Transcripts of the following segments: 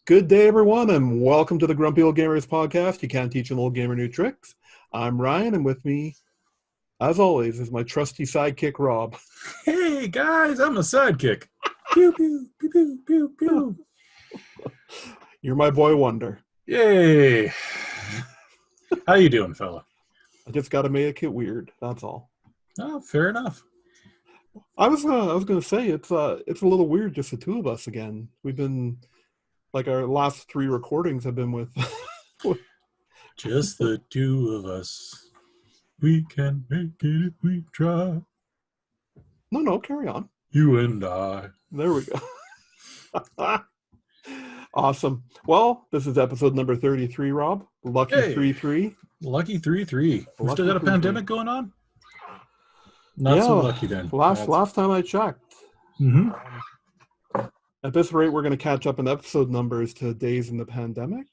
Good day, everyone, and welcome to the Grumpy Old Gamers podcast. You can't teach an old gamer new tricks. I'm Ryan, and with me, as always, is my trusty sidekick, Rob. Hey, guys, I'm a sidekick. Pew, pew, pew, pew, pew, pew. You're my boy wonder. Yay. How you doing, fella? I just got to make it weird, that's all. Oh, fair enough. I was gonna say it's a little weird, just the two of us again. We've been our last three recordings have been with Just the two of us. We can make it if we try. No, carry on. You and I. There we go. Awesome. Well, this is episode number 33, Rob. Lucky 3-3. Lucky 3-3. We still got a pandemic going on? Not so lucky then. Last time I checked. Mm-hmm. At this rate, we're going to catch up in episode numbers to days in the pandemic.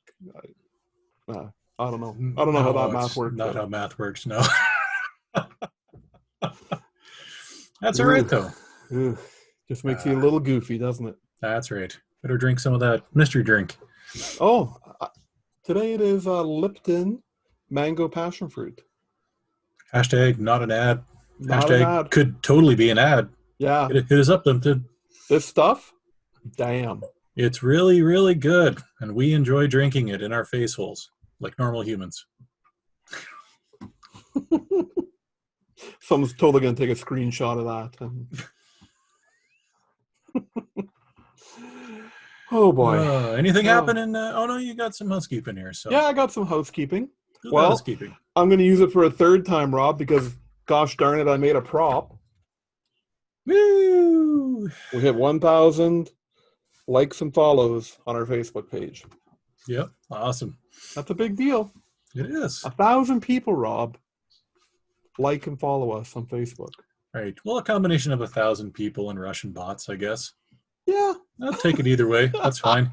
I don't know. I don't know how that math works. Not how math works, no. That's all right, though. Just makes you a little goofy, doesn't it? That's right. Better drink some of that mystery drink. Oh, today it is Lipton Mango Passion Fruit. Hashtag not an ad. Not an ad. Could totally be an ad. Yeah. Hit us up, Limpton. This stuff? Damn. It's really, really good. And we enjoy drinking it in our face holes, like normal humans. Someone's totally going to take a screenshot of that. Oh, boy. Anything happening? Oh, no, you got some housekeeping here. So yeah, I got some housekeeping. Housekeeping. I'm going to use it for a third time, Rob, because, gosh darn it, I made a prop. Woo! We hit 1,000 likes and follows on our Facebook page. Yep, awesome. That's a big deal. It is. 1,000 people, Rob, like and follow us on Facebook. Right. Well, a combination of 1,000 people and Russian bots, I guess. Yeah. I'll take it either way. That's fine.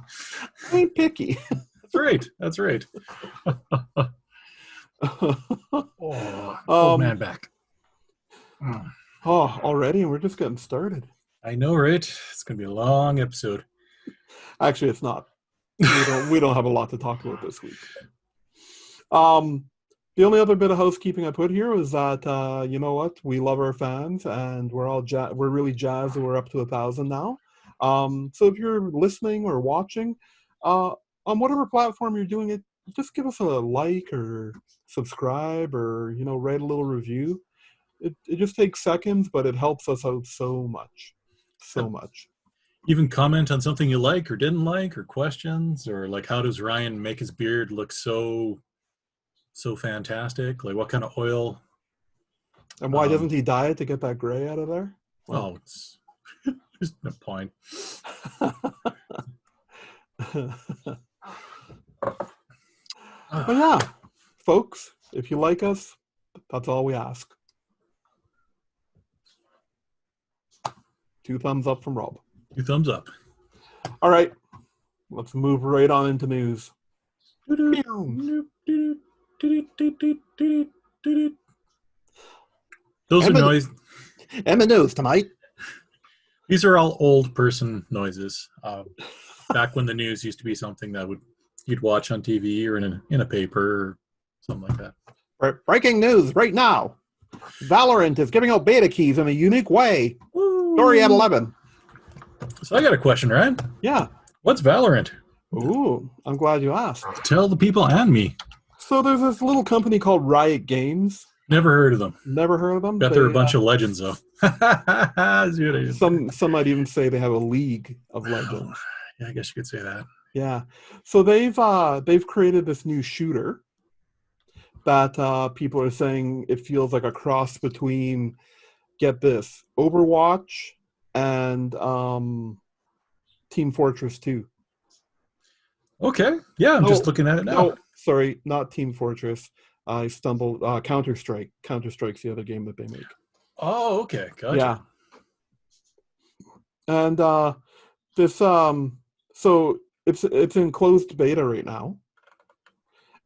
I ain't picky. That's right. That's right. Old man back. Oh, already? And we're just getting started. I know, right? It's going to be a long episode. Actually, it's not. We don't have a lot to talk about this week. The only other bit of housekeeping I put here was that you know what, we love our fans, and we're really jazzed that we're up to 1,000 now. So if you're listening or watching, on whatever platform you're doing it, just give us a like or subscribe or write a little review. It just takes seconds, but it helps us out so much. So much. Even comment on something you like or didn't like, or questions, or like, how does Ryan make his beard look so fantastic? Like, what kind of oil? And why doesn't he dye it to get that gray out of there? Well, it's there's no point. But yeah, folks, if you like us, that's all we ask. 2 thumbs up from Rob. 2 thumbs up. All right, let's move right on into news. Those are noise. And the news tonight. These are all old person noises. Back when the news used to be something that you'd watch on TV or in a paper or something like that. Breaking news right now. Valorant is giving out beta keys in a unique way. Woo. Story at 11. So I got a question, Ryan. Yeah. What's Valorant? Ooh, I'm glad you asked. Tell the people and me. So there's this little company called Riot Games. Never heard of them. Never heard of them? Bet they're a bunch of legends, though. Some might even say they have a league of legends. Yeah, I guess you could say that. Yeah. So they've created this new shooter that people are saying it feels like a cross between, get this, Overwatch and Team Fortress 2. Okay. Yeah, I'm just looking at it now. No, sorry, not Team Fortress. I stumbled. Counter-Strike. Counter-Strike's the other game that they make. Oh, okay. Gotcha. Yeah. And this so it's in closed beta right now.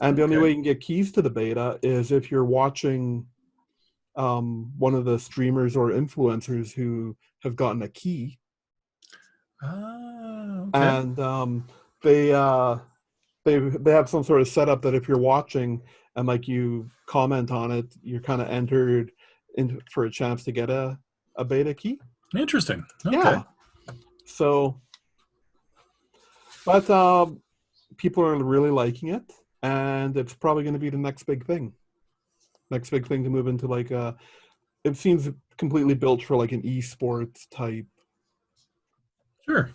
And the only way you can get keys to the beta is if you're watching one of the streamers or influencers who have gotten a key. Okay. And they they have some sort of setup that if you're watching and like you comment on it, you're kind of entered in for a chance to get a beta key. Interesting. Okay. Yeah. So, but people are really liking it, and it's probably going to be the next big thing. Next big thing to move into like a. It seems completely built for like an esports type Sure.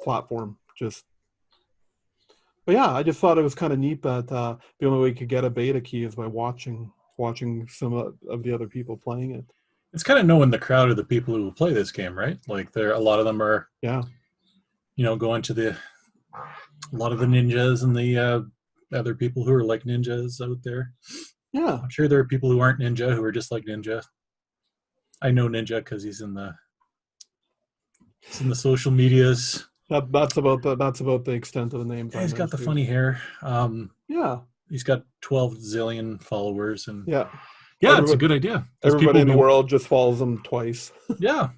platform. Just, but yeah, I just thought it was kind of neat that the only way you could get a beta key is by watching some of the other people playing it. It's kind of knowing the crowd of the people who will play this game, right? Like a lot of them are, Yeah. going to a lot of the ninjas and the other people who are like ninjas out there. Yeah. I'm sure there are people who aren't ninja who are just like ninja. I know ninja because he's in the social medias. That's about the extent of the names. Yeah, he's got the funny hair. Yeah. He's got 12 zillion followers, and yeah, it's a good idea. Everybody in the world just follows him twice. yeah.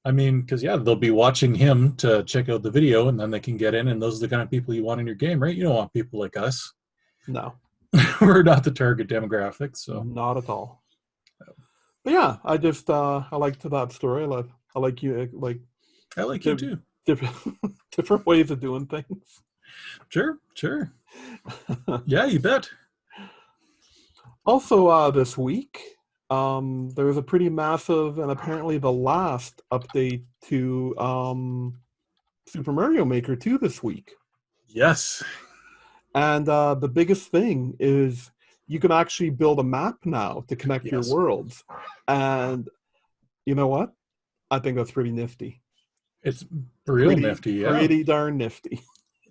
I mean, because they'll be watching him to check out the video, and then they can get in, and those are the kind of people you want in your game, right? You don't want people like us. No. We're not the target demographic, so not at all. But yeah, I just I liked that story. I like you I like you too. Different ways of doing things. Sure. Yeah, you bet. Also, this week, there was a pretty massive and apparently the last update to Super Mario Maker 2 this week. Yes. And the biggest thing is you can actually build a map now to connect your worlds. And you know what? I think that's pretty nifty. It's pretty nifty, yeah. Pretty darn nifty.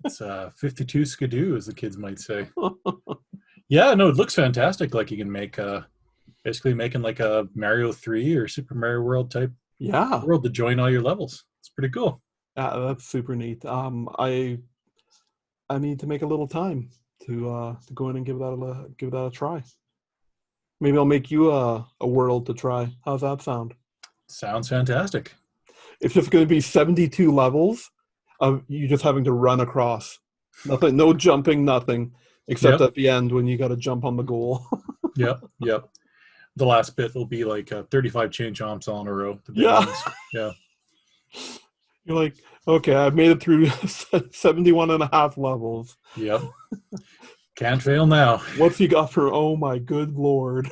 It's 52 skidoo, as the kids might say. Yeah, no, it looks fantastic. Like you can make basically making like a Mario 3 or Super Mario World type world to join all your levels. It's pretty cool. Yeah, that's super neat. I need to make a little time to go in and give that a try. Maybe I'll make you a world to try. How's that sound? Sounds fantastic. It's just going to be 72 levels of you just having to run across. Nothing, no jumping, nothing. Except at the end when you got to jump on the goal. Yep. The last bit will be like 35 chain jumps all in a row. Yeah. You're like, okay, I've made it through 71 and a half levels. Yep. Can't fail now. What's he got for, oh my good Lord.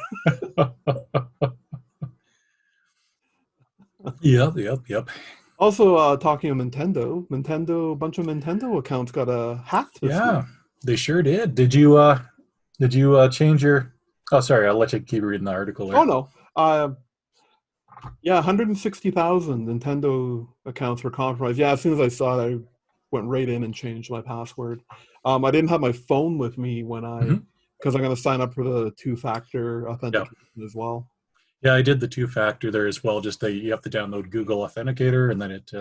Yep. Also, talking of Nintendo, a bunch of Nintendo accounts got hacked this week. They sure did. Did you change your? Oh, sorry. I'll let you keep reading the article there. Oh no. 160,000 Nintendo accounts were compromised. Yeah, as soon as I saw it, I went right in and changed my password. I didn't have my phone with me when because I'm going to sign up for the 2-factor authentication as well. Yeah, I did the 2-factor there as well. Just that you have to download Google Authenticator, and then it.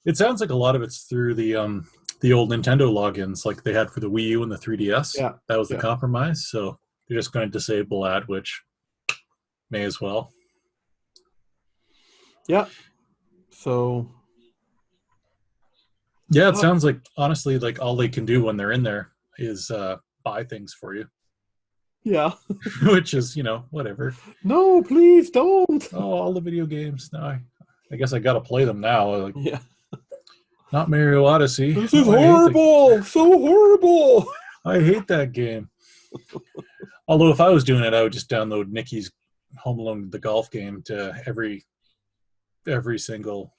It sounds like a lot of it's through the old Nintendo logins, like they had for the Wii U and the 3DS. Yeah, that was the compromise. So they're just going to disable that, which may as well. Yeah. So. Yeah, it sounds like honestly, like all they can do when they're in there is buy things for you. Yeah. Which is, whatever. No, please don't. Oh, all the video games. No, I guess I got to play them now. Like, yeah. Not Mario Odyssey. This is horrible. So horrible. I hate that game. Although if I was doing it, I would just download Nicky's Home Alone the golf game to every single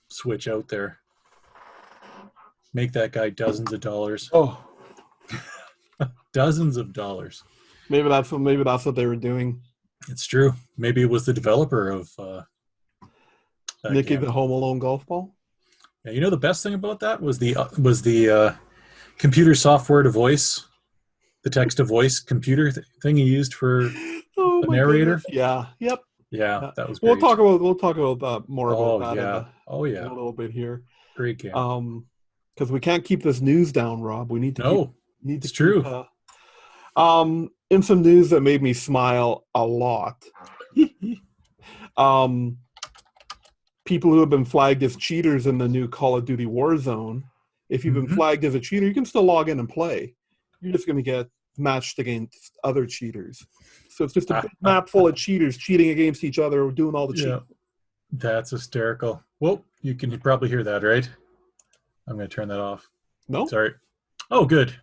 Switch out there. Make that guy dozens of dollars. Oh. Dozens of dollars. Maybe that's what they were doing. It's true. Maybe it was the developer of Nicky the Home Alone golf ball. Yeah, the best thing about that was the computer software to voice, the text to voice computer thing he used for the narrator. Goodness. Yeah. Yep. Yeah, that was great. We'll talk about that more about that in a little bit here. Great game. Because we can't keep this news down, Rob. We need to. It's true. In some news that made me smile a lot. people who have been flagged as cheaters in the new Call of Duty Warzone, if you've been Mhm. flagged as a cheater, you can still log in and play. You're just going to get matched against other cheaters. So it's just a big map full of cheaters cheating against each other, doing all the Yeah, cheating. that's hysterical. Well, you can probably hear that, right? I'm going to turn that off. No? Sorry. Oh, good.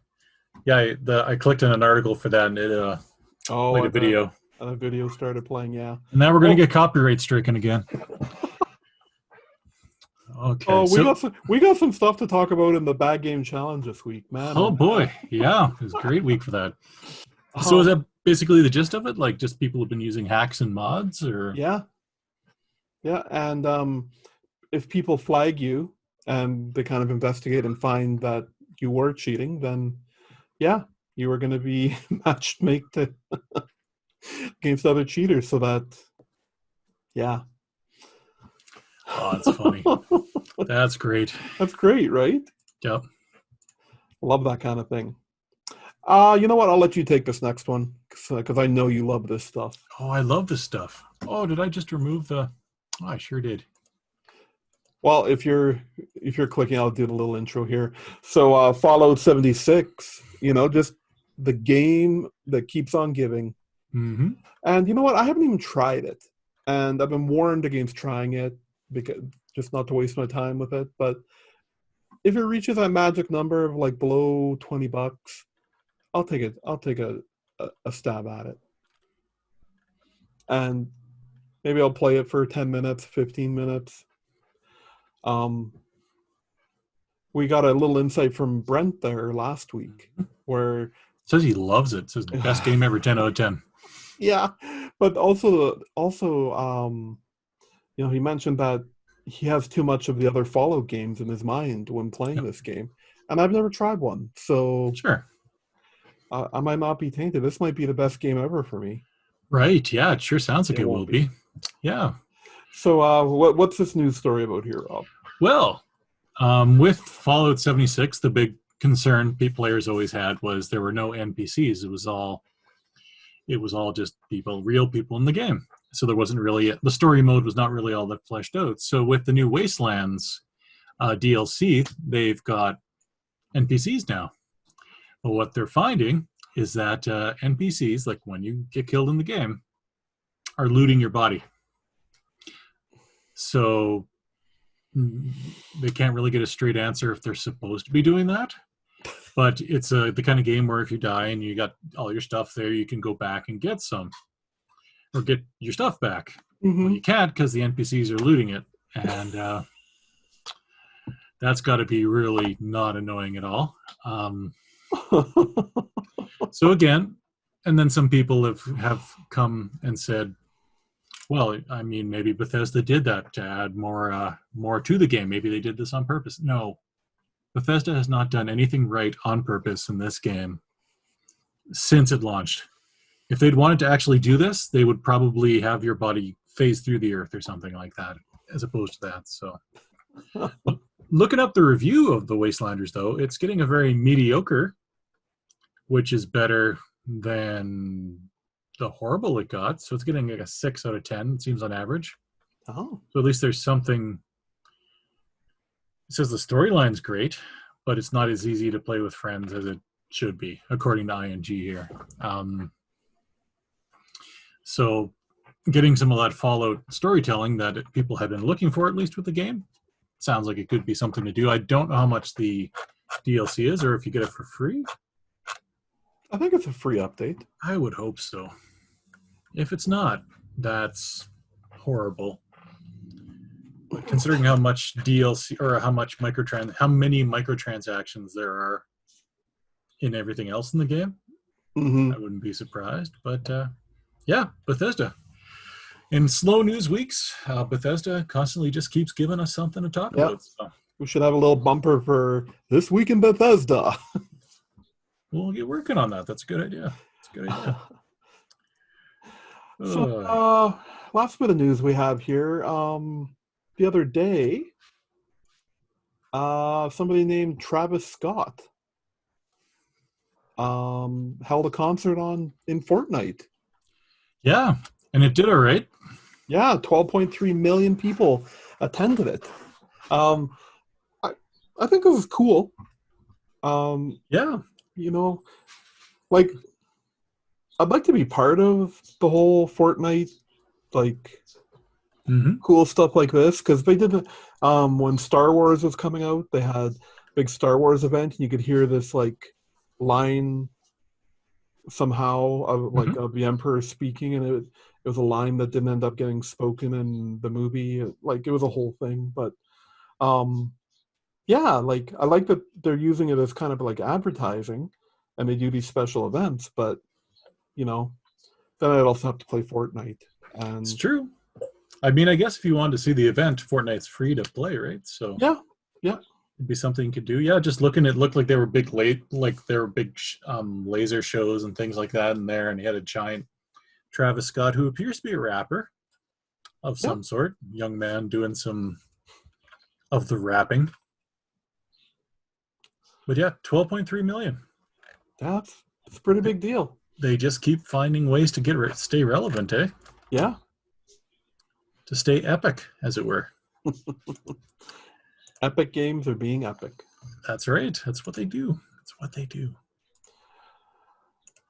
Yeah, I clicked on an article for that, and it Oh, played a and the video. video started playing, yeah. And now we're going to Well, get copyright stricken again. Okay, oh, so we got some stuff to talk about in the Bad Game Challenge this week, man. oh Oh man. boy, yeah, it was a great week for that. So is Um, that basically the gist of it? Like just people have been using hacks and mods, or yeah, yeah, and if people flag you and they kind of investigate and find that you were cheating, then yeah, you were going to be matched made to against other cheaters. So that, yeah, oh, that's funny. That's great. that's great, right? Yep. Love that kind of thing. You know what? I'll let you take this next one because I know you love this stuff. Oh, I love this stuff. Oh, did I just remove the? Oh, I sure did. Well, if you're clicking, I'll do the little intro here. So Fallout 76, just the game that keeps on giving. Mm-hmm. And you know what? I haven't even tried it, and I've been warned against trying it because just not to waste my time with it. But if it reaches that magic number of like below $20, I'll take it. I'll take a stab at it, and maybe I'll play it for 10 minutes, 15 minutes. We got a little insight from Brent there last week where It says he loves it. It says best game ever, 10 out of 10. yeah, but also he mentioned that he has too much of the other Fallout games in his mind when playing this game, and I've never tried one, so Sure. I might not be tainted. This might be the best game ever for me. Right. Yeah, it sure sounds like it will won't be. Yeah. So what's this news story about here, Rob? Well, with Fallout 76, the big concern players always had was there were no NPCs. It was all just people, real people in the game. So there wasn't really the story mode was not really all that fleshed out. So with the new Wastelands DLC, they've got NPCs now. But what they're finding is that NPCs, like when you get killed in the game, are looting your body. So they can't really get a straight answer if they're supposed to be doing that. But it's the kind of game where if you die and you got all your stuff there, you can go back and get some or get your stuff back. Mm-hmm. Well, you can't because the NPCs are looting it. And that's got to be really not annoying at all. So again, and then some people have come and said, well, I mean, maybe Bethesda did that to add more to the game. Maybe they did this on purpose. No, Bethesda has not done anything right on purpose in this game since it launched. If they'd wanted to actually do this, they would probably have your body phase through the earth or something like that, as opposed to that. So, looking up the review of the Wastelanders, though, it's getting a very mediocre, which is better than the horrible it got. So it's getting like a 6 out of 10, it seems, on average. Oh. So at least there's something. It says the storyline's great, but it's not as easy to play with friends as it should be, according to ING here. So getting some of that Fallout storytelling that people had been looking for, at least with the game, sounds like it could be something to do. I don't know how much the DLC is or if you get it for free. I think it's a free update. I would hope so. If it's not, that's horrible. But considering how much DLC or how many microtransactions there are in everything else in the game, Mm-hmm. I wouldn't be surprised. But yeah, Bethesda. In slow news weeks, Bethesda constantly just keeps giving us something to talk about. So We should have a little bumper for This Week in Bethesda. we'll get working on that. That's a good idea. That's a good idea. So, last bit of news we have here. The other day, somebody named Travis Scott held a concert in Fortnite. Yeah, and it did all right. Yeah, 12.3 million people attended it. Um, I I think it was cool. Um, Yeah. you know, like I'd like to be part of the whole Fortnite like Hmm. cool stuff like this because they did it when Star Wars was coming out. They had big Star Wars event, and you could hear this like line somehow of like Hmm. of the Emperor speaking, and it was a line that didn't end up getting spoken in the movie. Like it was a whole thing, but um, yeah, like I like that they're using it as kind of like advertising, and they do these special events. But you know, then I'd also have to play Fortnite, It's and true. I mean, I guess if you wanted to see the event, Fortnite's free to play, right? So yeah, yeah, it'd be something you could do. Yeah, just looking, it looked like they were big late, like there were big laser shows and things like that in there, and he had a giant Travis Scott who appears to be a rapper of yeah. some sort, young man doing some of the rapping. But yeah, 12.3 million. That's a pretty big deal. They just keep finding ways to stay relevant, eh? Yeah. To stay epic, as it were. Epic games are being epic. That's right. That's what they do. That's what they do.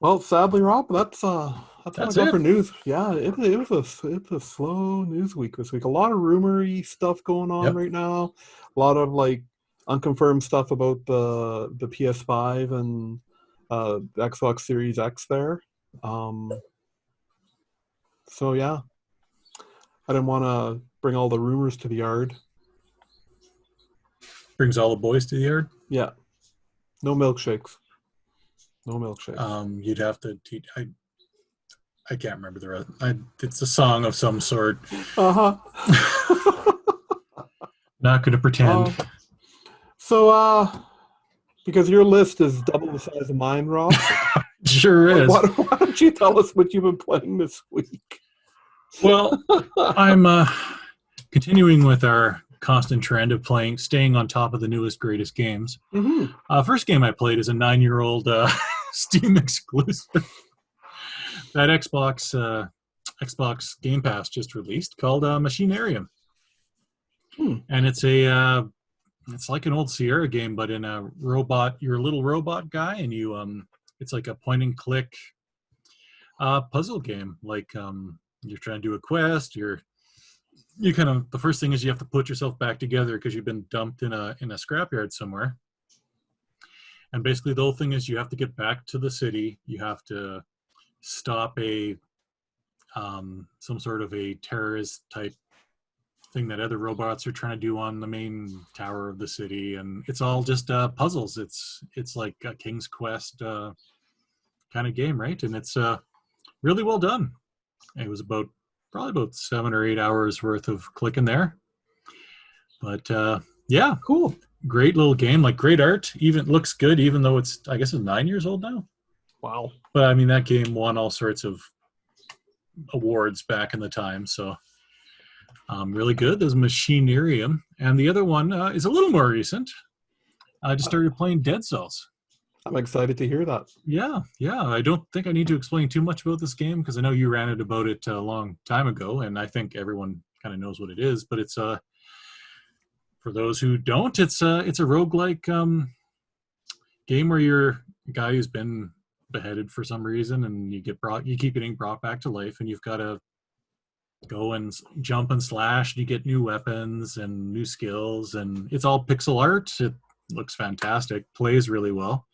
Well, sadly, Rob, that's all I That's got it. for news. Yeah, it's a slow news week this week. A lot of rumory stuff going on Yep. right now. A lot of like unconfirmed stuff about the PS5 and the Xbox Series X there. Um, so yeah, I didn't want to bring all the rumors to the yard. Brings all the boys to the yard. Yeah, no milkshakes. No milkshakes. You'd have to teach. I can't remember the rest. It's a song of some sort. Uh huh. Not going to pretend. So, because your list is double the size of mine, Rob, Sure is. why don't you tell us what you've been playing this week? Well, I'm continuing with our constant trend of staying on top of the newest, greatest games. Mm-hmm. First game I played is a 9-year-old Steam exclusive that Xbox Game Pass just released called Machinarium, and it's like an old Sierra game, but in a robot. You're a little robot guy, and it's like a point and click puzzle game. Like you're trying to do a quest. You kind of, the first thing is you have to put yourself back together because you've been dumped in a scrapyard somewhere. And basically the whole thing is you have to get back to the city. You have to stop some sort of a terrorist type thing that other robots are trying to do on the main tower of the city, and it's all just puzzles. It's like a King's Quest kind of game, right? And it's really well done. It was probably about 7 or 8 hours worth of clicking there, but yeah, Cool. great little game. Like great art, even looks good, even though I guess it's 9 years old now. Wow. But I mean, that game won all sorts of awards back in the time, so really good. There's Machinurium, and the other one is a little more recent. I just started playing Dead Cells. I'm excited to hear that. Yeah. I don't think I need to explain too much about this game because I know you ranted about it a long time ago, and I think everyone kind of knows what it is. But it's for those who don't, it's a roguelike game where you're a guy who's been beheaded for some reason, and you keep getting brought back to life, and you've got to go and jump and slash, and you get new weapons and new skills, and it's all pixel art. It looks fantastic, plays really well,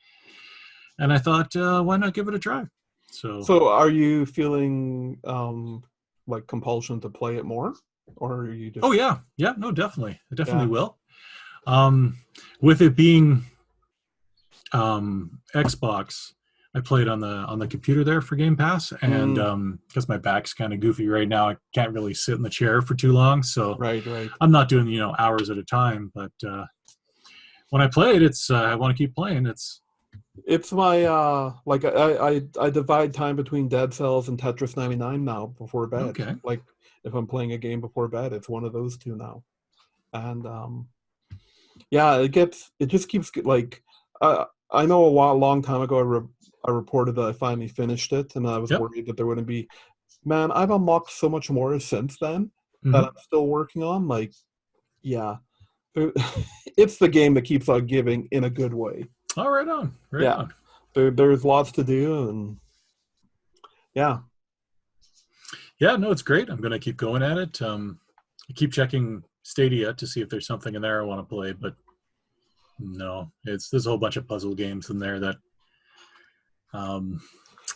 and I thought, why not give it a try? So, are you feeling like compulsion to play it more, or are you just? Oh yeah, no, definitely, I definitely Yeah. will. With it being Xbox, I played on the computer there for Game Pass, and because my back's kind of goofy right now, I can't really sit in the chair for too long, so Right. I'm not doing hours at a time. But when I play it, I want to keep playing. It's my like I divide time between Dead Cells and Tetris 99 now before bed. Okay. Like if I'm playing a game before bed, it's one of those two now. And yeah, it just keeps like I know long time ago I reported that I finally finished it, and I was Yep. worried that there wouldn't be. Man, I've unlocked so much more since then that Hmm. I'm still working on. Like yeah. It's the game that keeps on giving in a good way. Oh, right on, right Yeah, on. there's lots to do, and yeah. Yeah, no, it's great. I'm gonna keep going at it. I keep checking Stadia to see if there's something in there I want to play, but no, there's a whole bunch of puzzle games in there that. Um,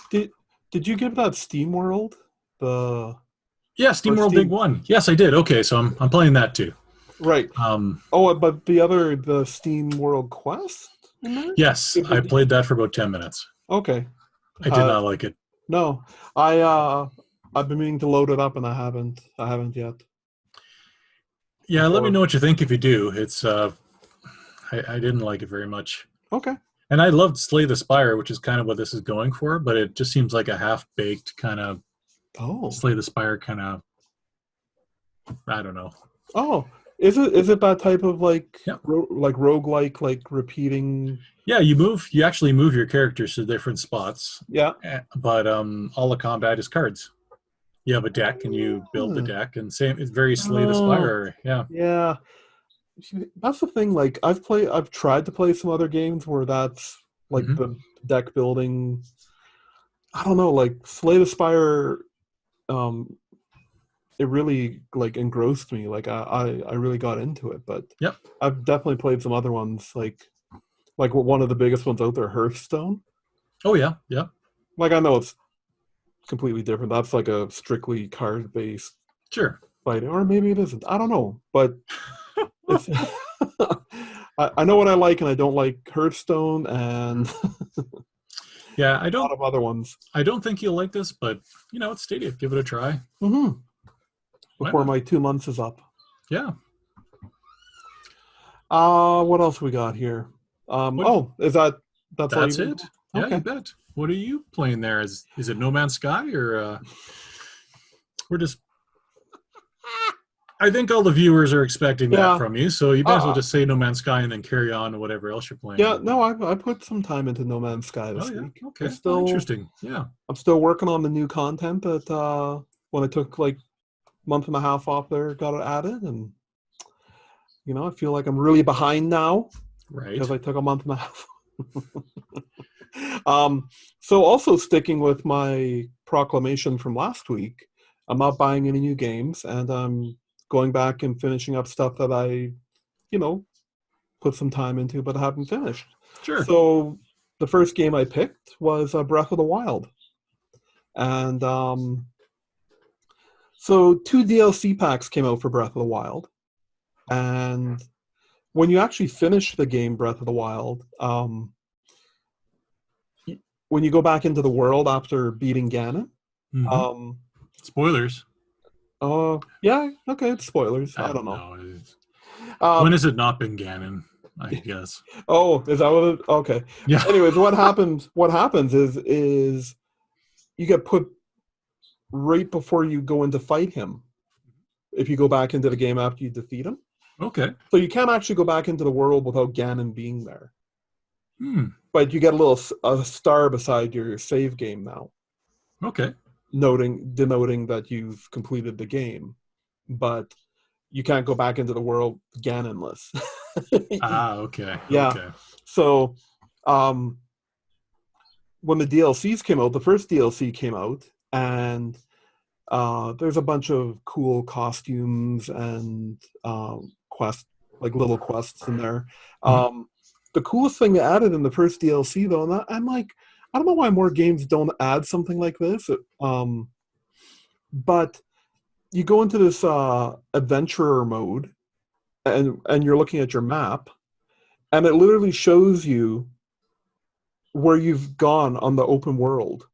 Did did you give that Steam World the yeah, or SteamWorld Dig Steam? One. Yes, I did. Okay, so I'm playing that too. Right. Um, Oh, but the Steam World Quest in there? yes, I played that for about 10 minutes. Okay. I did Uh, not like it. no, I've been meaning to load it up and I haven't. I haven't yet. Yeah, let me Before. know what you think if you do. I didn't like it very much. Okay. And I loved Slay the Spire, which is kind of what this is going for, but it just seems like a half-baked kind of Oh. Slay the Spire kind of, I don't know. Oh. Is it that type of like Yeah. like roguelike, like repeating? Yeah, you actually move your characters to different spots, Yeah. but all the combat is cards. You have a deck and you build the Ah. deck, and same, it's very Slay the Oh. Spire. Yeah. Yeah. That's the thing. Like I've tried to play some other games where that's like Hmm. the deck building. I don't know, like Slay the Spire. Um, it really like engrossed me. Like I really got into it. But Yep. I've definitely played some other ones, like one of the biggest ones out there, Hearthstone. Oh yeah. Yeah. Like I know it's completely different. That's like a strictly card based Sure. fighting, or maybe it isn't. I don't know, but it's. I know what I like and I don't like Hearthstone and Yeah, a lot of other ones. I don't think you'll like this, but it's Stadia. Give it a try. Hmm. Why Before not? my 2 months is up. Yeah. What else we got here? What? Oh, that's all That's you? it. Yeah, you Okay. bet. What are you playing there? Is it No Man's Sky or we're just? I think all the viewers are expecting that Yeah. from you, so you might as well Uh, just say No Man's Sky and then carry on to whatever else you're playing. yeah. No, I put some time into No Man's Sky Oh this yeah. week. Okay. Oh, interesting. Yeah. I'm still working on the new content that when I took like month and a half off there, got it added, and I feel like I'm really behind now Right. because I took a month and a half. So also sticking with my proclamation from last week, I'm not buying any new games, and I'm going back and finishing up stuff that I, you know, put some time into but haven't finished. Sure. So the first game I picked was Breath of the Wild, and so 2 DLC packs came out for Breath of the Wild, and when you actually finish the game Breath of the Wild, when you go back into the world after beating Ganon, Hmm. um, Spoilers. yeah, okay, it's spoilers. I I don't don't know. know. When Um, has it not been Ganon? I guess. oh, is that what it? Okay. Yeah. Anyways, what happens? What happens is you get put right before you go in to fight him. If you go back into the game after you defeat him, Okay. so you can't actually go back into the world without Ganon being there. Hmm. But you get a star beside your save game now, Okay. denoting that you've completed the game. But you can't go back into the world Ganonless. Ah. Okay. Yeah. Okay. So, um, when the DLCs came out, the first DLC came out, and there's a bunch of cool costumes and quests, like little quests in there. Mhm. The coolest thing they added in the first DLC, though, and I'm like, I don't know why more games don't add something like this. But you go into this adventurer mode, and you're looking at your map, and it literally shows you where you've gone on the open world.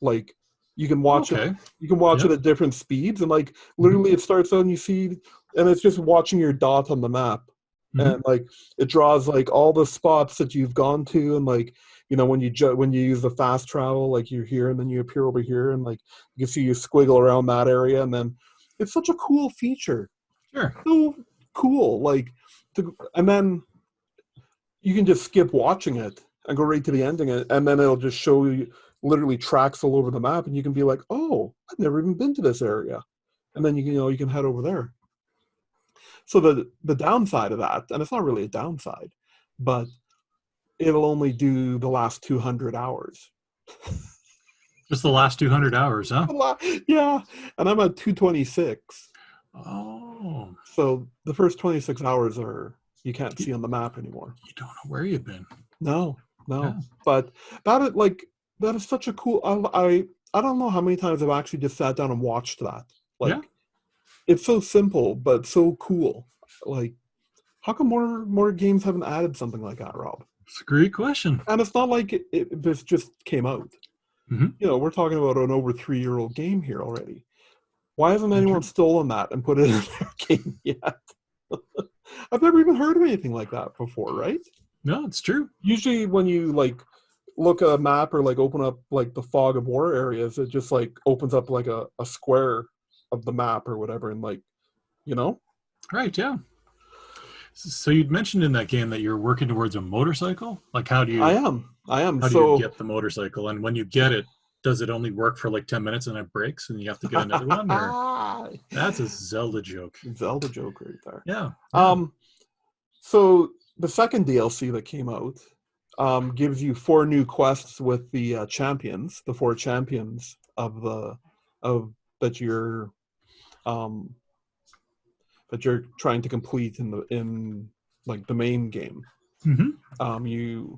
Like you can watch it, Okay. you can watch Yep. it at different speeds, and like Hmm. literally it starts out and you see, and it's just watching your dot on the map, Hmm. and like it draws like all the spots that you've gone to, and like when when you use the fast travel, like you're here and then you appear over here, and like you can see you squiggle around that area, and then it's such a cool feature, Sure. so cool, like and then you can just skip watching it and go right to the ending, and then it'll just show you literally tracks all over the map, and you can be like, "Oh, I've never even been to this area," and then you can head over there. So the downside of that, and it's not really a downside, but it'll only do the last 200 hours. Just the last 200 hours, huh? Yeah, and I'm at 226. Oh, So the first 26 hours are you can't see on the map anymore. you don't know where you've been. No, Yeah. but that is such a cool. I don't know how many times I've actually just sat down and watched that. Like, Yeah. it's so simple but so cool. Like, how come more games haven't added something like that, Rob? It's a great question. And it's not like this just came out. Mm-hmm. You know, we're talking about an over 3-year-old game here already. Why hasn't anyone stolen that and put it in their game yet? I've never even heard of anything like that before, right? No, it's true. Usually when you like look at a map or like open up like the fog of war areas, it just like opens up like a square of the map or whatever, and like, you know? Right, yeah. So you'd mentioned in that game that you're working towards a motorcycle. Like, how do you I am. how do So you get the motorcycle? And when you get it, does it only work for like 10 minutes and it breaks and you have to get another one? Or that's a Zelda joke. Zelda joke right there. Yeah. So the second DLC that came out gives you 4 new quests with the champions, the 4 champions of that you're trying to complete in like the main game. Mm-hmm.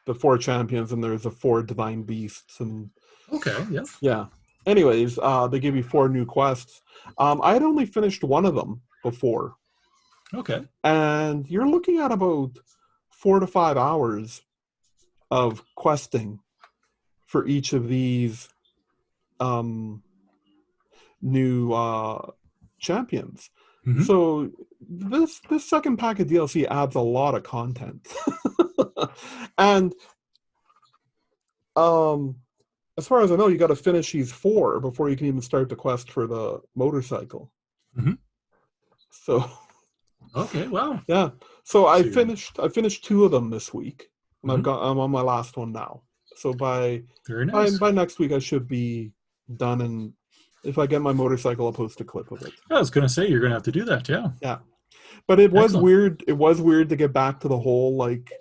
The 4 champions, and there's the 4 divine beasts, and Okay, yeah. yeah. Anyways, they give you 4 new quests. I had only finished one of them before. Okay. And you're looking at about 4 to 5 hours of questing for each of these new champions. Mm-hmm. So this second pack of DLC adds a lot of content. And as far as I know, you got to finish these 4 before you can even start the quest for the motorcycle. Mm-hmm. So okay, wow. Yeah. So I finished 2 of them this week, and Mm-hmm. I'm on my last one now. So by next week I should be done, and if I get my motorcycle, I'll post a clip of it. I was gonna say you're gonna have to do that, yeah. Yeah. But it was Excellent. weird. It was weird to get back to the whole like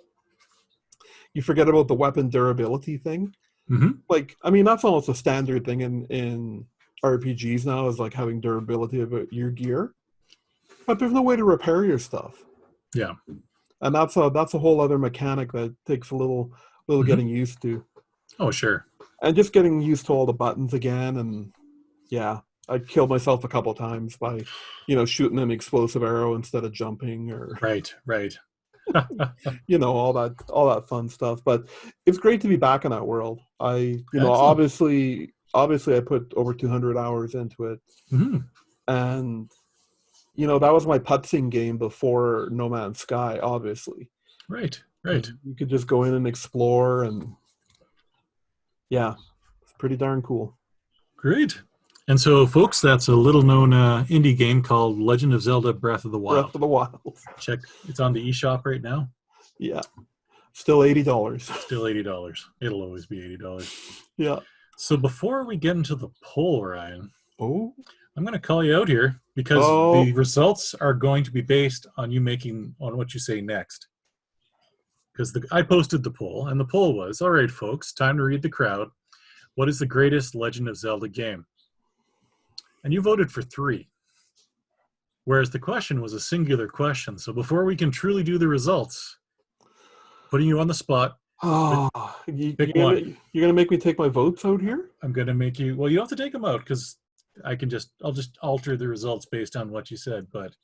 you forget about the weapon durability thing. Mm-hmm. Like, I mean, that's almost a standard thing in RPGs now, is like having durability of your gear. But there's no way to repair your stuff. Yeah. And that's a whole other mechanic that takes a little Mm-hmm. getting used to. Oh, sure. And just getting used to all the buttons again, and yeah, I killed myself a couple times by, shooting an explosive arrow instead of jumping, or Right. all that fun stuff. But it's great to be back in that world. Obviously I put over 200 hours into it. Mm-hmm. And that was my putzing game before No Man's Sky, obviously. Right. You could just go in and explore, and yeah, it's pretty darn cool. Great. And so, folks, that's a little-known indie game called Legend of Zelda: Breath of the Wild. Breath of the Wild. Check. It's on the eShop right now. Yeah. Still $80. Still $80. It'll always be $80. Yeah. So before we get into the poll, Ryan, I'm going to call you out here because the results are going to be based on you on what you say next. Because I posted the poll, and the poll was, all right, folks, time to read the crowd. What is the greatest Legend of Zelda game? And you voted for 3. Whereas the question was a singular question. So before we can truly do the results, putting you on the spot, pick one. You're going to make me take my votes out here? I'm going to make you, well, you don't have to take them out because I'll just alter the results based on what you said. But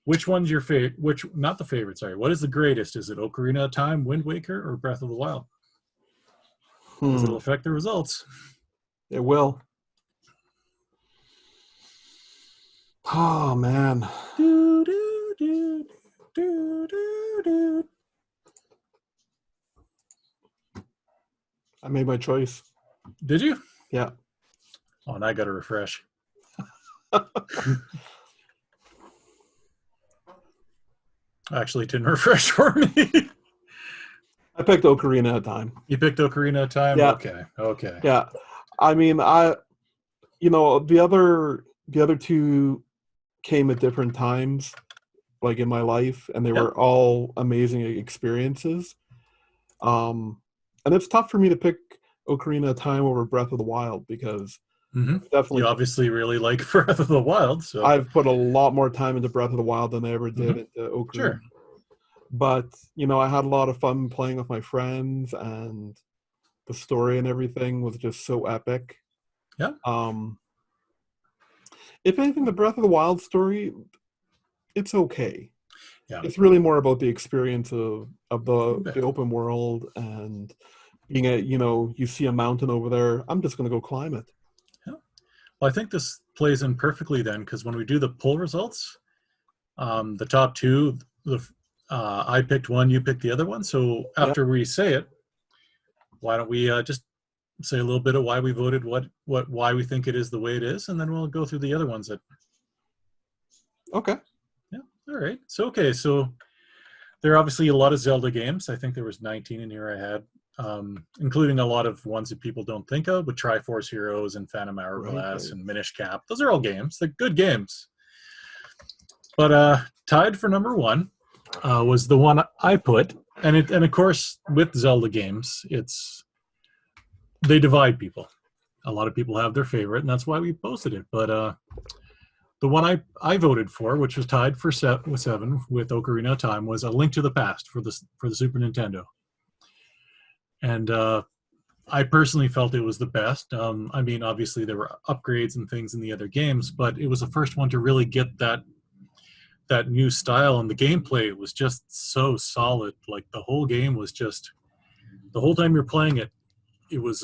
which one's your favorite? Not the favorite, sorry. What is the greatest? Is it Ocarina of Time, Wind Waker, or Breath of the Wild? Because it'll affect the results. It will. Oh, man. I made my choice. Did you? Yeah. Oh, and I got to refresh. Actually, it didn't refresh for me. I picked Ocarina of Time. You picked Ocarina of Time? Yeah. Okay. Yeah. I mean, the other 2 came at different times. like in my life, and they Yep. were all amazing experiences. And it's tough for me to pick Ocarina of Time over Breath of the Wild because Hmm. definitely You obviously really like Breath of the Wild, so I've put a lot more time into Breath of the Wild than I ever did hmm, into Ocarina. sure. But I had a lot of fun playing with my friends, and the story and everything was just so epic. Yeah. Um, if anything, the Breath of the Wild story, it's okay. Yeah. It's really more about the experience of the Okay. open world and being you see a mountain over there. I'm just gonna go climb it. Yeah. Well, I think this plays in perfectly then, because when we do the poll results, the top two, I picked one, you picked the other one. So Yeah. after we say it, why don't we just say a little bit of why we voted, why we think it is the way it is, and then we'll go through the other ones that. Okay. Yeah. All right. So okay. So there are obviously a lot of Zelda games. I think there was 19 in here I had, including a lot of ones that people don't think of, with Triforce Heroes and Phantom Right. Hourglass Right. and Minish Cap. Those are all games. They're good games. But tied for number one was the one I put, and of course with Zelda games, they divide people. A lot of people have their favorite, and that's why we posted it. But the one I voted for, which was tied for seven with Ocarina of Time, was A Link to the Past for the Super Nintendo. And I personally felt it was the best. I mean, obviously there were upgrades and things in the other games, but it was the first one to really get that new style, and the gameplay was just so solid. Like the whole game was just the whole time you're playing it, it was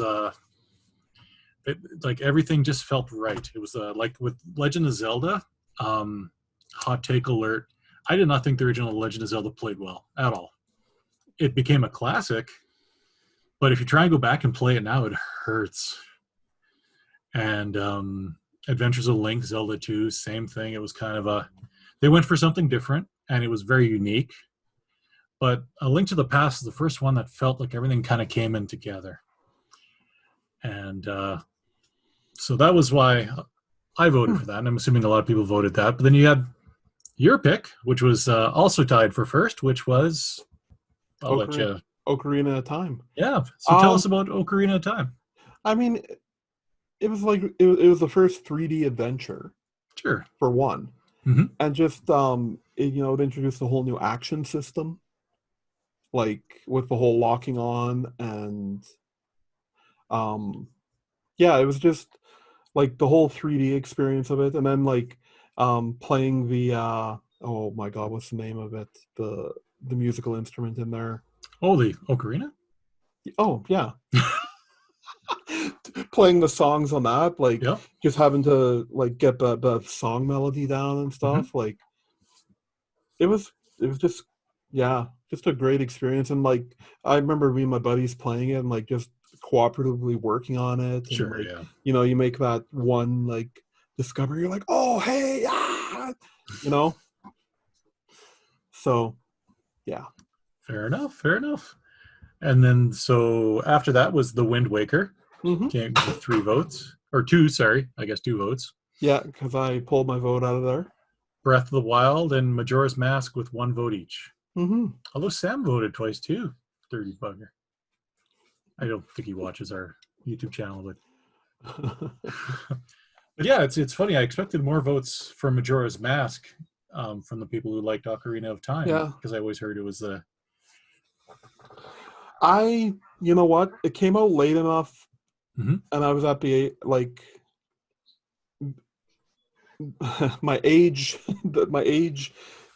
like everything just felt right. It was like with Legend of Zelda. Um, hot take alert: I did not think the original Legend of Zelda played well at all. It became a classic, but if you try and go back and play it now, it hurts. And Adventures of Link, Zelda 2, same thing. It was kind of they went for something different, and it was very unique. But A Link to the Past is the first one that felt like everything kind of came in together. And so that was why I voted for that. And I'm assuming a lot of people voted that. But then you had your pick, which was also tied for first, which was, I'll let Ocarina, you. Ocarina of Time. Yeah. So tell us Um, about Ocarina of Time. I mean, it was like it was the first 3D adventure Sure. for one, Mm-hmm. and just it introduced a whole new action system, like with the whole locking on and um, yeah, it was just like the whole 3D experience of it, and then like playing the oh my god, what's the name of it? The musical instrument in there. Oh, the Ocarina? Oh yeah, playing the songs on that, like Yep. just having to like get the song melody down and Mm-hmm. stuff. Like it was it was just yeah, just a great experience. And like I remember me and my buddies playing it and like just cooperatively working on it, and Sure, like yeah. you make that one like discovery, you're like, oh hey, ah! you know so yeah. Fair enough, fair enough. And then so after that was the Wind Waker, Hmm. came with 3 votes. Or two, sorry, I guess 2 votes. Yeah, because I pulled my vote out of there. Breath of the Wild and Majora's Mask with 1 vote each. Hmm. Although Sam voted twice too. Dirty bugger. I don't think he watches our YouTube channel, but but yeah, it's funny. I expected more votes for Majora's Mask from the people who liked Ocarina of Time, Yeah, because I always heard it was the. you know what, it came out late enough, Mm-hmm. and I was at the like my age,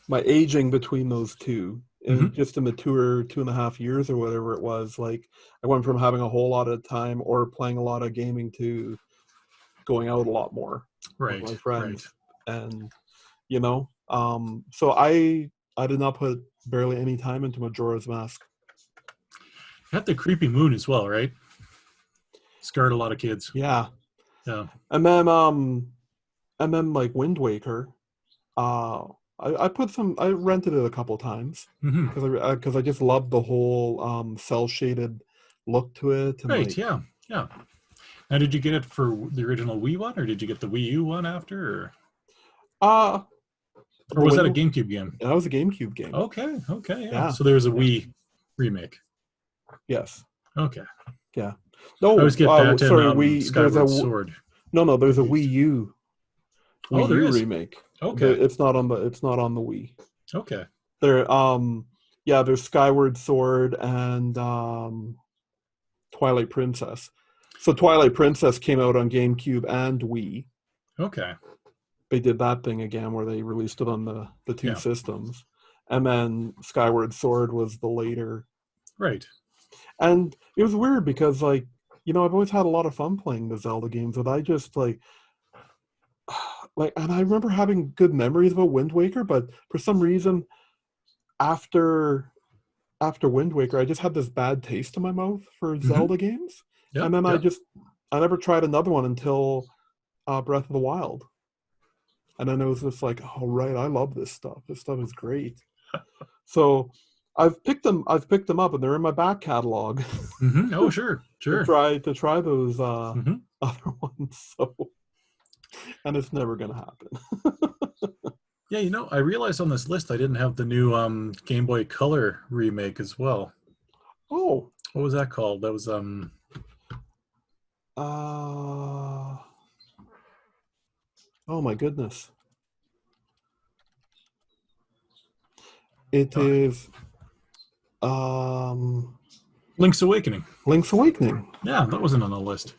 my aging between those two, Mm-hmm. and just in the 2.5 years or whatever it was, like I went from having a whole lot of time or playing a lot of gaming to going out a lot more with Right, my right. friends. And so I did not put barely any time into Majora's Mask. Had the creepy moon as well, right? Scared a lot of kids. Yeah. Yeah. And then like Wind Waker, uh I rented it a couple times Mm-hmm. because I just loved the whole cell shaded look to it, and Right. like Yeah. Yeah. Now, did you get it for the original Wii one, or did you get the Wii U one after? Or? uh Or was that a GameCube game? That was a GameCube game. Okay, yeah. Yeah. So there was a Wii remake. Yes. Okay. Yeah. I No, always get that sorry, and Skyward Sword. No, there's a confused. Wii U. Oh, there U is. remake. Okay. It's not on the Wii. Okay. There's Skyward Sword and Twilight Princess. So Twilight Princess came out on GameCube and Wii. Okay. They did that thing again where they released it on the two systems. And then Skyward Sword was the later. Right. And it was weird because, like, you know, I've always had a lot of fun playing the Zelda games, but I just, and I remember having good memories about Wind Waker, but for some reason, after Wind Waker, I just had this bad taste in my mouth for Zelda games. Yep, and then I never tried another one until Breath of the Wild. And then it was just like, oh, right, I love this stuff. This stuff is great. So I've picked them up, and they're in my back catalog. Oh, sure. to try those other ones. So, and it's never going to happen. Yeah, you know, I realized on this list I didn't have the new Game Boy Color remake as well. Oh. What was that called? That was Oh my goodness. It is Link's Awakening. Link's Awakening. Yeah, that wasn't on the list.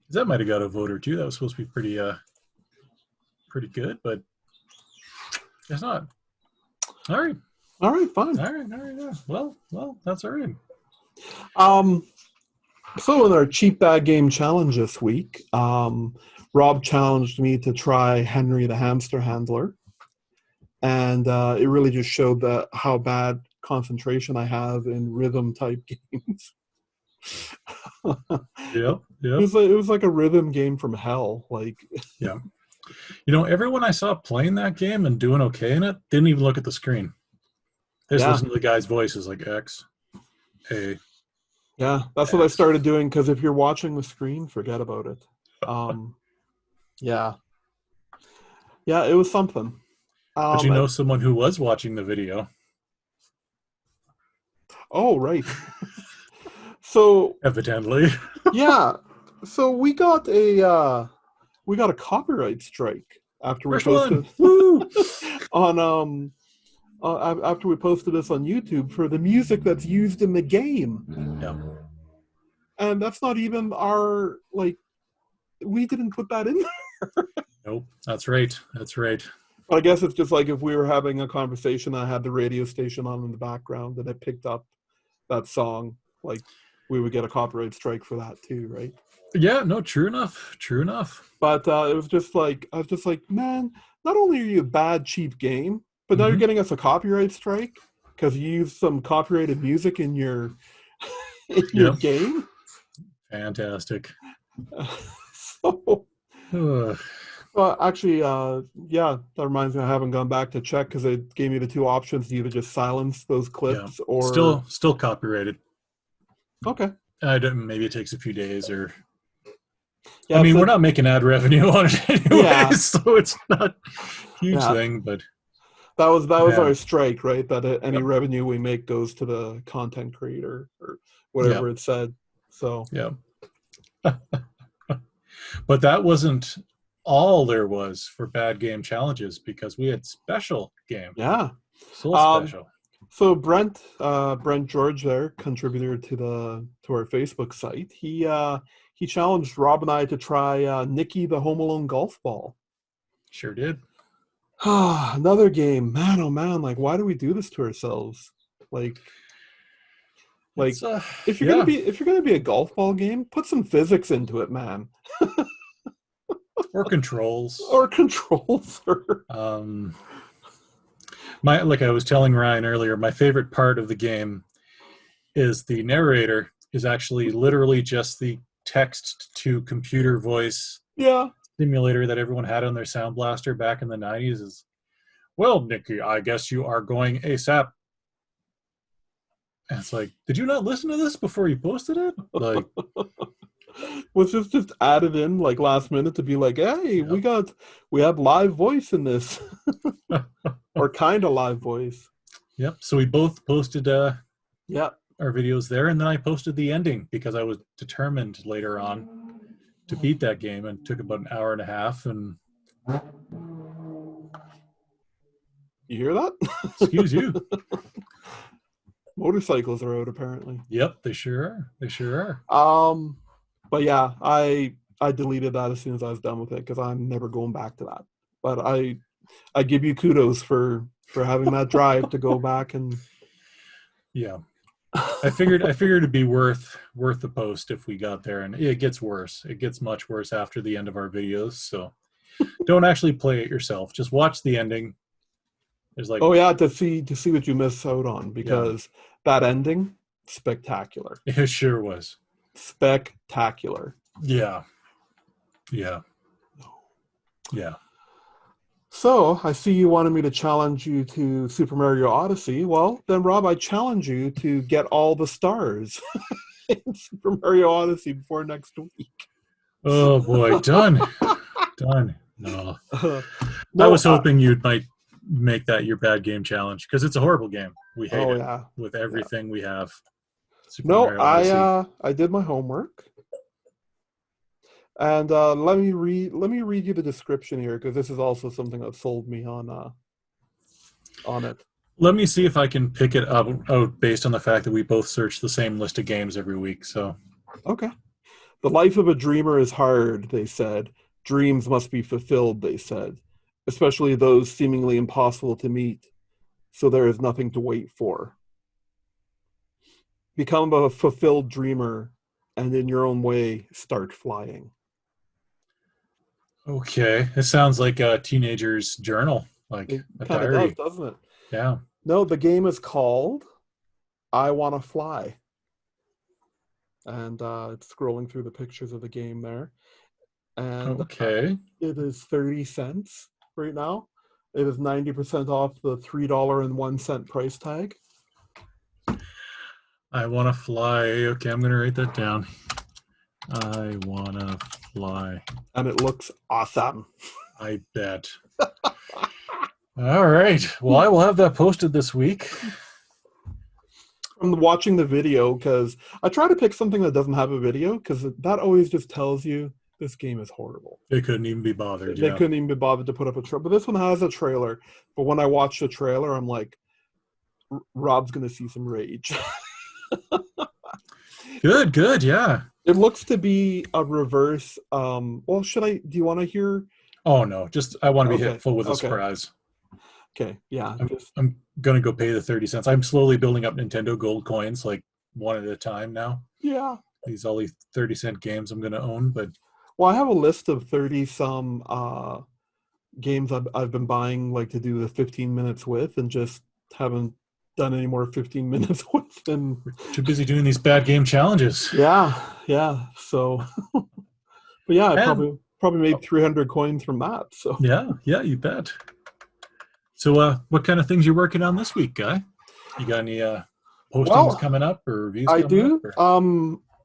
That might have got a vote or two. That was supposed to be pretty good, but it's not. All right, fine. All right. Yeah. Well, that's all right. So in our cheap bag game challenge this week, Rob challenged me to try Henry the Hamster Handler, and it really just showed how bad concentration I have in rhythm type games. Yeah. It was like a rhythm game from hell. Like, yeah. You know, everyone I saw playing that game and doing okay in it didn't even look at the screen. They just listened to the guy's voices, like X, A. Yeah, that's what I started doing, because if you're watching the screen, forget about it. Yeah, it was something. But you know someone who was watching the video. Oh, right. So evidently. Yeah. So we got a copyright strike after we posted on after we posted this on YouTube for the music that's used in the game. Yeah. And that's not even our, like, we didn't put that in there. Nope. That's right. I guess it's just like if we were having a conversation, I had the radio station on in the background and I picked up that song, like, we would get a copyright strike for that too, right? Yeah, no, true enough. But it was just like, I was just like, man, not only are you a bad, cheap game, but now you're getting us a copyright strike because you used some copyrighted music in your game. Fantastic. Well, actually, that reminds me, I haven't gone back to check because it gave me the two options to either just silence those clips or still copyrighted. Okay. Maybe it takes a few days or. Yeah, I mean, we're not making ad revenue on it anyway, so it's not a huge thing. But that was our strike, right? That any revenue we make goes to the content creator or whatever it said. So yeah. But that wasn't all there was for bad game challenges, because we had special game. Yeah. So special. So Brent George there, contributor to our Facebook site, he challenged Rob and I to try Nicky the Home Alone golf ball. Sure did. Another game, man. Oh man! Like, why do we do this to ourselves? Like if you're gonna be a golf ball game, put some physics into it, man. Or controls. Like I was telling Ryan earlier, my favorite part of the game is the narrator is actually literally just the text to computer voice simulator that everyone had on their Sound Blaster back in the 90s. Is, well, Nicky, I guess you are going ASAP. And it's like, did you not listen to this before you posted it? Like, Was this just added in like last minute to be like, hey, Yep. we have live voice in this, or kind of live voice. Yep. So we both posted Yeah. our videos there, and then I posted the ending because I was determined later on to beat that game, and took about an hour and a half. And You hear that? excuse you. Motorcycles are out apparently. Yep, they sure are. They sure are. But yeah, I deleted that as soon as I was done with it because I'm never going back to that. But I give you kudos for having that drive to go back and Yeah. I figured it'd be worth the post if we got there, and it gets worse. It gets much worse after the end of our videos. So don't actually play it yourself. Just watch the ending. There's like, oh yeah, to see what you miss out on, yeah, because that ending, spectacular. it sure was. Spectacular. Yeah. Yeah. Yeah. So I see you wanted me to challenge you to Super Mario Odyssey. Well, then Rob, I challenge you to get all the stars in Super Mario Odyssey before next week. Oh boy, done. Done. No. No, I was hoping you might make that your bad game challenge, because it's a horrible game. We hate it yeah. with everything we have. Super No, Mario Odyssey. I did my homework. And let me read you the description here, because this is also something that sold me on it. Let me see if I can pick it up out based on the fact that we both search the same list of games every week. So, okay. The life of a dreamer is hard, they said. Dreams must be fulfilled, they said, especially those seemingly impossible to meet. So there is nothing to wait for. Become a fulfilled dreamer, and in your own way, start flying. okay, it sounds like a teenager's journal, like It a kind of does, diary. doesn't it? Yeah. No, the game is called I Wanna Fly. And it's scrolling through the pictures of the game there. And Okay. it is 30 cents right now. It is 90% off the $3.01 price tag. I want to fly. Okay, I'm going to write that down. I want to fly. And it looks awesome. I bet. All right. Well, I will have that posted this week. I'm watching the video because I try to pick something that doesn't have a video, because that always just tells you this game is horrible. They couldn't even be bothered. They couldn't even be bothered to put up a trailer. But this one has a trailer. But when I watch the trailer, I'm like, Rob's going to see some rage. Good, yeah. It looks to be a reverse. Well, do you want to hear? Oh, no. Just, I want to be Okay, full with a okay. surprise. Okay, yeah. I'm going to go pay the 30 cents. I'm slowly building up Nintendo Gold coins, like one at a time now. Yeah. All these 30-cent games I'm going to own, but... Well, I have a list of 30-some games I've been buying, like, to do the 15 minutes with, and just haven't done any more 15 minutes with. And we're too busy doing these bad game challenges. Yeah. So, but yeah, I probably made 300 coins from that. So yeah, you bet. So, what kind of things you're working on this week, Guy? You got any postings coming up or reviews? I do.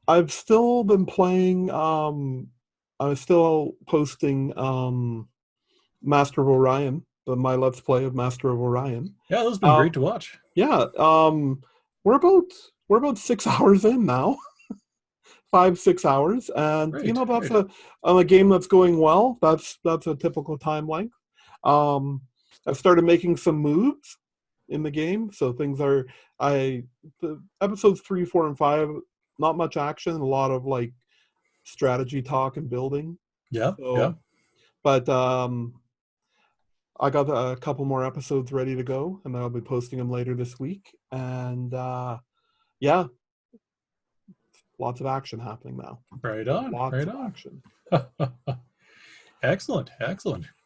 I've still been playing. I'm still posting Master of Orion, my Let's Play of Master of Orion. Yeah, those have been great to watch. Yeah, we're about 6 hours in now. 5-6 hours, and great, that's a game that's going well. That's a typical time length. I've started making some moves in the game, so things are the episodes 3, 4, and 5. Not much action, a lot of like strategy talk and building. Yeah. But I got a couple more episodes ready to go, and I'll be posting them later this week. And yeah, lots of action happening now. Right on. Lots of action. Excellent.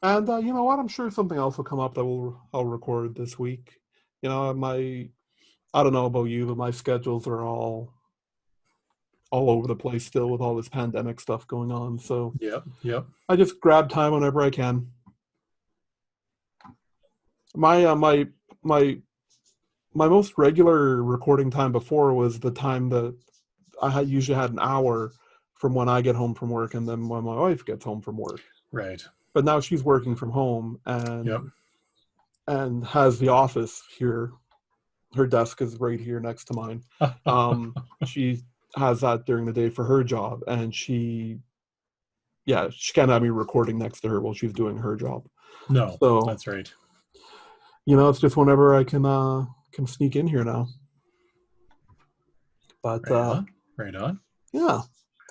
And you know what? I'm sure something else will come up that I'll record this week. I don't know about you, but my schedules are all over the place still with all this pandemic stuff going on. So yep. I just grab time whenever I can. My most regular recording time before was the time that I usually had an hour from when I get home from work and then when my wife gets home from work. Right. But now she's working from home and has the office here. Her desk is right here next to mine. She has that during the day for her job, and she can't have me recording next to her while she's doing her job. No, so that's right. It's just whenever I can sneak in here now. But right on. Yeah,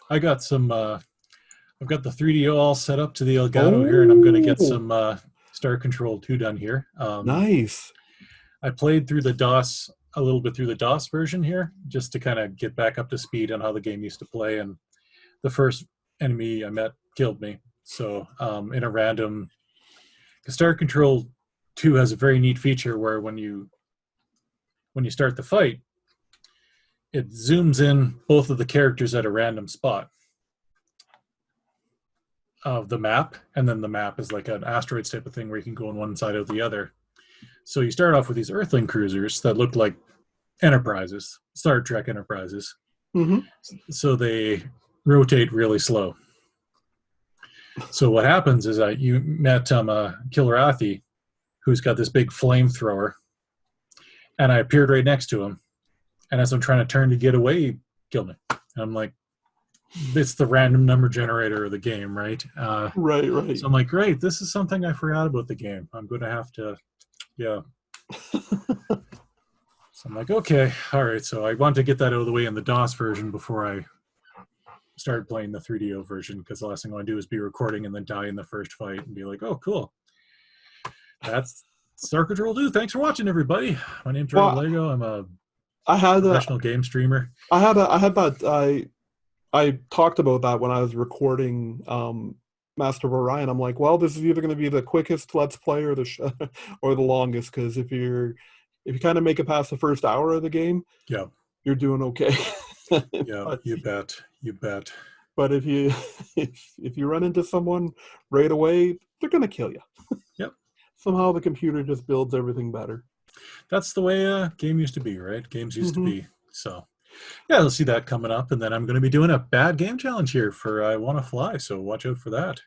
I got some. I've got the 3DO all set up to the Elgato here, and I'm going to get some Star Control 2 done here. Nice. I played through the DOS a little bit through the DOS version here, just to kind of get back up to speed on how the game used to play. And the first enemy I met killed me. So in a random, Star Control 2 has a very neat feature where when you start the fight, it zooms in both of the characters at a random spot of the map, and then the map is like an asteroids type of thing where you can go on one side or the other. So you start off with these Earthling cruisers that look like Enterprises, Star Trek Enterprises. Mm-hmm. So they rotate really slow. So what happens is that you met Killer Athi, who's got this big flamethrower, and I appeared right next to him. And as I'm trying to turn to get away, he killed me. And I'm like, it's the random number generator of the game, right? Right. So I'm like, great, this is something I forgot about the game. I'm going to have to, So I'm like, okay, all right. So I want to get that out of the way in the DOS version before I start playing the 3DO version, because the last thing I want to do is be recording and then die in the first fight and be like, oh, cool. That's Star Control 2. Thanks for watching, everybody. My name's Rob Lego. I'm a professional game streamer. I talked about that when I was recording Master of Orion. I'm like, well, this is either going to be the quickest Let's Play or the longest, because if you kind of make it past the first hour of the game, you're doing okay. Yeah, you bet. But if you run into someone right away, they're going to kill you. Yep. Somehow the computer just builds everything better. That's the way a game used to be, right? Games used to be. So, yeah, you'll see that coming up. And then I'm going to be doing a bad game challenge here for I Want to Fly. So watch out for that.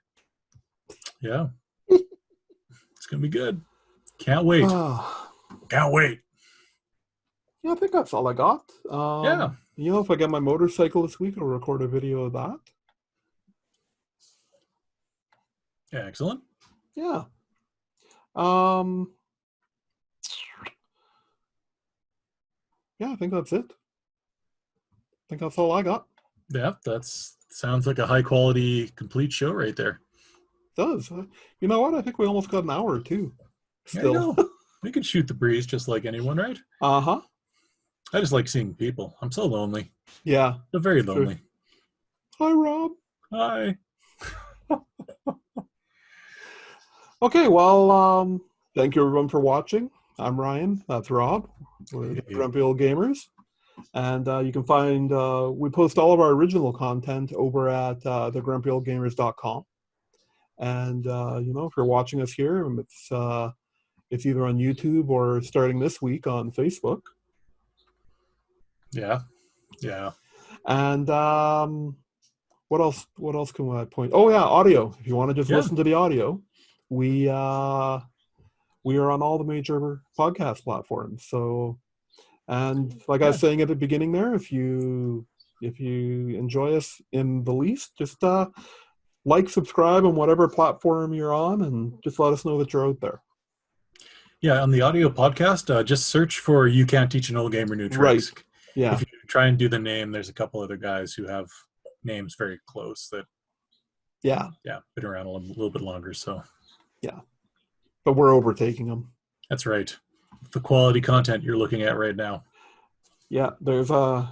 Yeah. It's going to be good. Can't wait. Can't wait. Yeah, I think that's all I got. Yeah. If I get my motorcycle this week, I'll record a video of that. Excellent. Yeah. Yeah, I think that's it. I think that's all I got. Yeah, sounds like a high quality, complete show right there. It does. You know what? I think we almost got an hour or two. Still. We can shoot the breeze just like anyone, right? Uh-huh. I just like seeing people. I'm so lonely. Yeah. I'm very lonely. Hi, Rob. Hi. Okay, well, thank you everyone for watching. I'm Ryan. That's Rob. We're Grumpy Old Gamers. And you can find, we post all of our original content over at thegrumpyoldgamers.com. And, if you're watching us here, it's either on YouTube or starting this week on Facebook. Yeah. And what else can I point? Oh yeah, audio. If you want to just listen to the audio, we are on all the major podcast platforms. So, and like I was saying at the beginning there, if you enjoy us in the least, just like, subscribe on whatever platform you're on, and just let us know that you're out there. Yeah, on the audio podcast, just search for "You Can't Teach an Old Gamer New Tricks." Right. Yeah. If you try and do the name, there's a couple other guys who have names very close that. Yeah, been around a little bit longer, so. Yeah, but we're overtaking them. That's right. The quality content you're looking at right now. Yeah, there's a.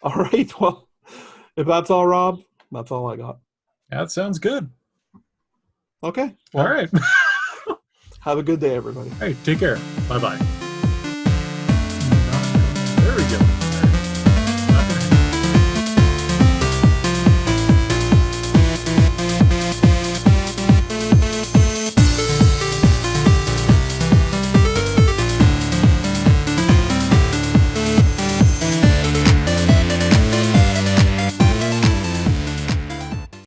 All right. Well, if that's all, Rob, that's all I got. That sounds good. Okay. Well, all right. Have a good day, everybody. Hey, take care. Bye-bye.